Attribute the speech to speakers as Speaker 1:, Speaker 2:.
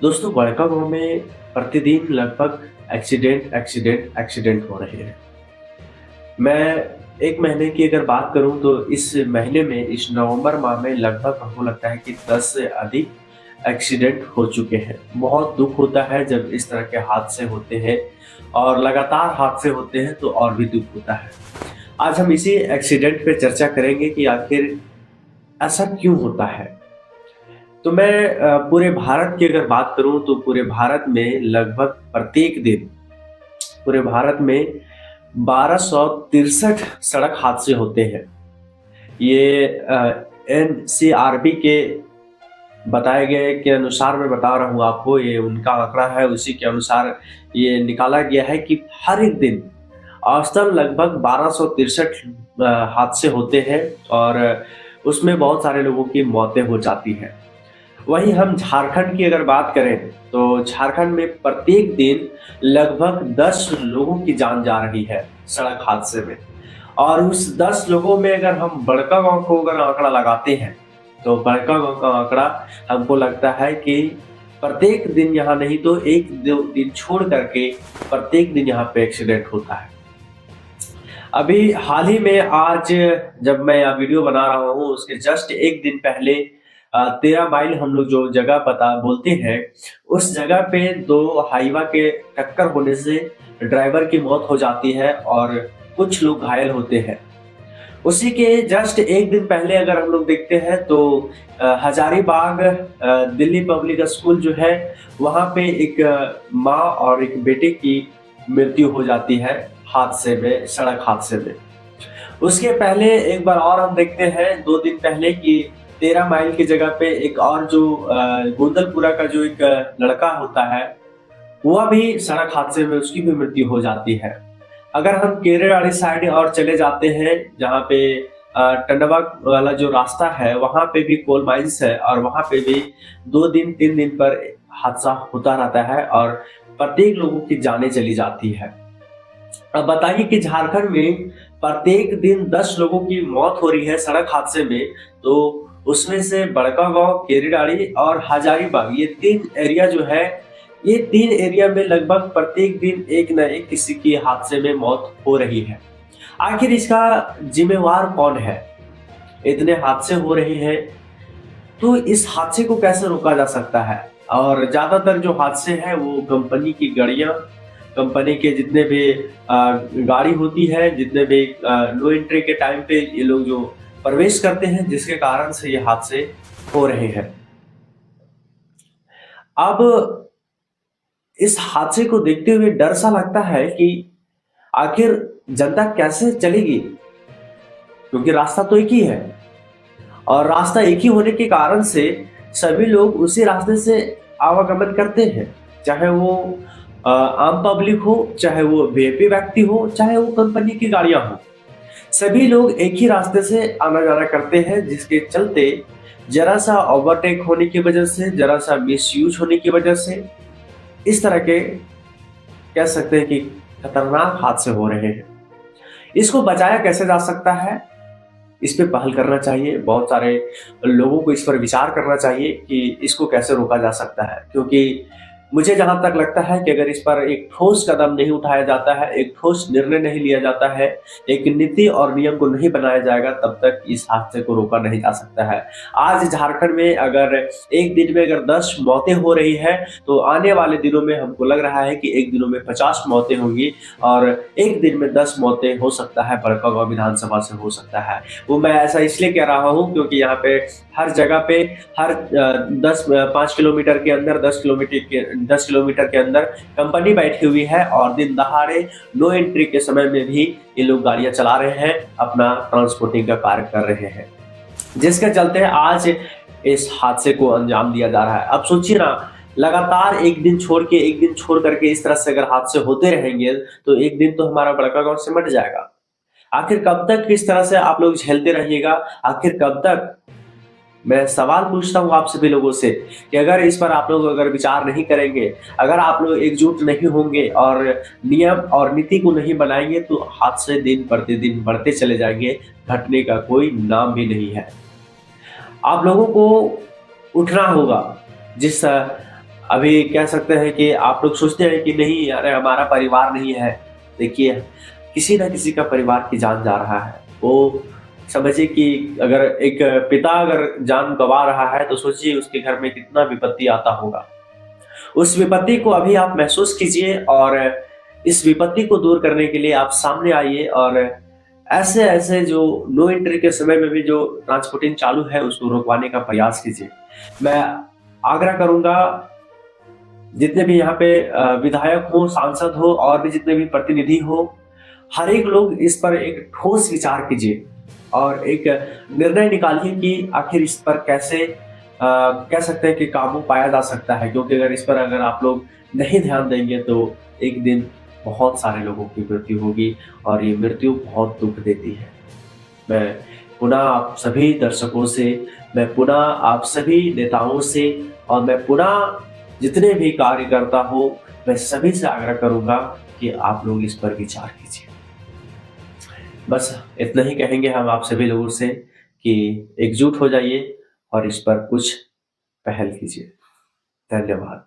Speaker 1: दोस्तों, बड़का गाँव में प्रतिदिन लगभग एक्सीडेंट हो रहे हैं। मैं 1 महीने की अगर बात करूँ तो इस महीने में इस नवंबर माह में लगभग हमको लगता है कि 10 से अधिक एक्सीडेंट हो चुके हैं। बहुत दुःख होता है जब इस तरह के हादसे होते हैं और लगातार हादसे होते हैं तो और भी दुःख होता है। आज हम इसी एक्सीडेंट पे चर्चा करेंगे कि आखिर ऐसा क्यों होता है? तो मैं पूरे भारत की अगर बात करूँ तो पूरे भारत में लगभग प्रत्येक दिन पूरे भारत में 1263 सड़क हादसे होते हैं। ये एनसीआरबी के बताए गए के अनुसार मैं बता रहा हूँ आपको, ये उनका आंकड़ा है, उसी के अनुसार ये निकाला गया है कि हर एक दिन औसतन लगभग 1263 हादसे होते हैं और उसमें बहुत सारे लोगों की मौतें हो जाती हैं। वहीं हम झारखंड की अगर बात करें तो झारखंड में प्रत्येक दिन लगभग 10 लोगों की जान जा रही है सड़क हादसे में। और उस 10 लोगों में अगर हम बड़का गांव को अगर आंकड़ा लगाते हैं तो बड़का गांव का आंकड़ा हमको लगता है कि प्रत्येक दिन यहाँ नहीं तो 1-2 दिन छोड़ करके प्रत्येक दिन यहाँ पे एक्सीडेंट होता है। अभी हाल ही में आज जब मैं यह वीडियो बना रहा हूँ उसके जस्ट 1 दिन पहले 13 माइल हम लोग जो जगह पता बोलते हैं, उस जगह पे 2 हाईवा के टक्कर होने से ड्राइवर की मौत हो जाती है और कुछ लोग घायल होते हैं। उसी के जस्ट 1 दिन पहले अगर हम लोग देखते हैं तो हजारीबाग दिल्ली पब्लिक स्कूल जो है, वहाँ पे एक माँ और एक बेटे की मृत्यु हो जाती है हादसे में, सड़क हादसे में। उसके पहले एक बार और हम देखते हैं 2 दिन पहले कि 13 माइल की जगह पे एक और जो गोंदलपुरा का जो एक लड़का होता है, वह भी सड़क हादसे में उसकी भी मृत्यु हो जाती है। अगर हम केरेवाड़ी साइड और चले जाते हैं जहाँ पे टंडवा वाला जो रास्ता है, वहाँ पे भी कोल माइंस है और वहाँ पे भी 2 दिन 3 दिन पर हादसा होता रहता है और प्रत्येक लोगों की जानें चली जाती है। अब बताइए कि झारखंड में प्रत्येक दिन 10 लोगों की मौत हो रही है सड़क हादसे में, तो उसमें से बड़का गांव, केरेडाड़ी और हजारीबाग, ये 3 एरिया जो है, ये 3 एरिया में लगभग प्रत्येक दिन एक न एक किसी की हादसे में मौत हो रही है। आखिर इसका जिम्मेवार कौन है? इतने हादसे हो रहे हैं तो इस हादसे को कैसे रोका जा सकता है? और ज्यादातर जो हादसे हैं वो कंपनी की गाड़ियां, कंपनी के जितने भी गाड़ी होती है, जितने भी नो एंट्री के टाइम पे ये लोग जो प्रवेश करते हैं, जिसके कारण से ये हादसे हो रहे हैं। अब इस हादसे को देखते हुए डर सा लगता है कि आखिर जनता कैसे चलेगी, क्योंकि रास्ता तो एक ही है और रास्ता एक ही होने के कारण से सभी लोग उसी रास्ते से आवागमन करते हैं, चाहे वो आम पब्लिक हो, चाहे वो वीआईपी व्यक्ति हो, चाहे वो कंपनी की गाड़ियां हो। सभी लोग एक ही रास्ते से आना जाना करते हैं, जिसके चलते जरा सा ओवरटेक होने की वजह से, जरा सा मिसयूज होने की वजह से इस तरह के कह सकते हैं कि खतरनाक हादसे हो रहे हैं। इसको बचाया कैसे जा सकता है? इस पे पहल करना चाहिए, बहुत सारे लोगों को इस पर विचार करना चाहिए कि इसको कैसे रोका जा सकता है, क्योंकि मुझे जहां तक लगता है कि अगर इस पर एक ठोस कदम नहीं उठाया जाता है, एक ठोस निर्णय नहीं लिया जाता है, एक नीति और नियम को नहीं बनाया जाएगा, तब तक इस हादसे को रोका नहीं जा सकता है। आज झारखंड में अगर एक दिन में अगर 10 मौतें हो रही है, तो आने वाले दिनों में हमको लग रहा है कि एक दिनों में 50 मौतें होंगी और एक दिन में 10 मौतें हो सकता है बड़का गांव विधानसभा से हो सकता है। वो मैं ऐसा इसलिए कह रहा हूँ क्योंकि यहाँ पे हर जगह पे हर 5 किलोमीटर के अंदर 10 किलोमीटर के अंदर कंपनी बैठी हुई है और दिन दहाड़े नो एंट्री के समय में भी ये लोग गाड़ियां चला रहे हैं, अपना ट्रांसपोर्टिंग का कार्य कर रहे हैं, जिसके चलते आज इस हादसे को अंजाम दिया जा रहा है। अब सोचिए ना, लगातार एक दिन छोड़ करके इस तरह से अगर हादसे होते रहेंगे तो एक दिन तो हमारा बड़का गांव सिमट जाएगा। आखिर कब तक इस तरह से आप लोग झेलते रहिएगा? आखिर कब तक? मैं सवाल पूछता हूँ आप सभी लोगों से कि अगर इस पर आप लोग अगर विचार नहीं करेंगे, अगर आप लोग एकजुट नहीं होंगे और नियम और नीति को नहीं बनाएंगे, तो हादसे दिन प्रतिदिन बढ़ते चले जाएंगे, घटने का कोई नाम भी नहीं है। आप लोगों को उठना होगा। जिस अभी कह सकते हैं कि आप लोग सोचते हैं कि नहीं अरे हमारा परिवार नहीं है। देखिए, किसी न किसी का परिवार की जान जा रहा है। वो समझिए कि अगर एक पिता अगर जान गँवा रहा है तो सोचिए उसके घर में कितना विपत्ति आता होगा। उस विपत्ति को अभी आप महसूस कीजिए और इस विपत्ति को दूर करने के लिए आप सामने आइए और ऐसे-ऐसे जो नो एंट्री के समय में भी जो ट्रांसपोर्टिंग चालू है उसको रुकवाने का प्रयास कीजिए। मैं आग्रह करूँगा जितने भी यहाँ पे विधायक हो, सांसद हो और भी जितने भी प्रतिनिधि हो, हर एक लोग इस पर एक ठोस विचार कीजिए और एक निर्णय निकालिए कि आखिर इस पर कैसे कह सकते हैं कि काबू पाया जा सकता है, क्योंकि अगर इस पर अगर आप लोग नहीं ध्यान देंगे तो एक दिन बहुत सारे लोगों की मृत्यु होगी और ये मृत्यु बहुत दुःख देती है। मैं पुनः आप सभी दर्शकों से, मैं पुनः आप सभी नेताओं से और मैं पुनः जितने भी कार्यकर्ता हो, मैं सभी से आग्रह करूँगा कि आप लोग इस पर विचार कीजिए। बस इतना ही कहेंगे हम आप सभी लोगों से कि एकजुट हो जाइए और इस पर कुछ पहल कीजिए। धन्यवाद।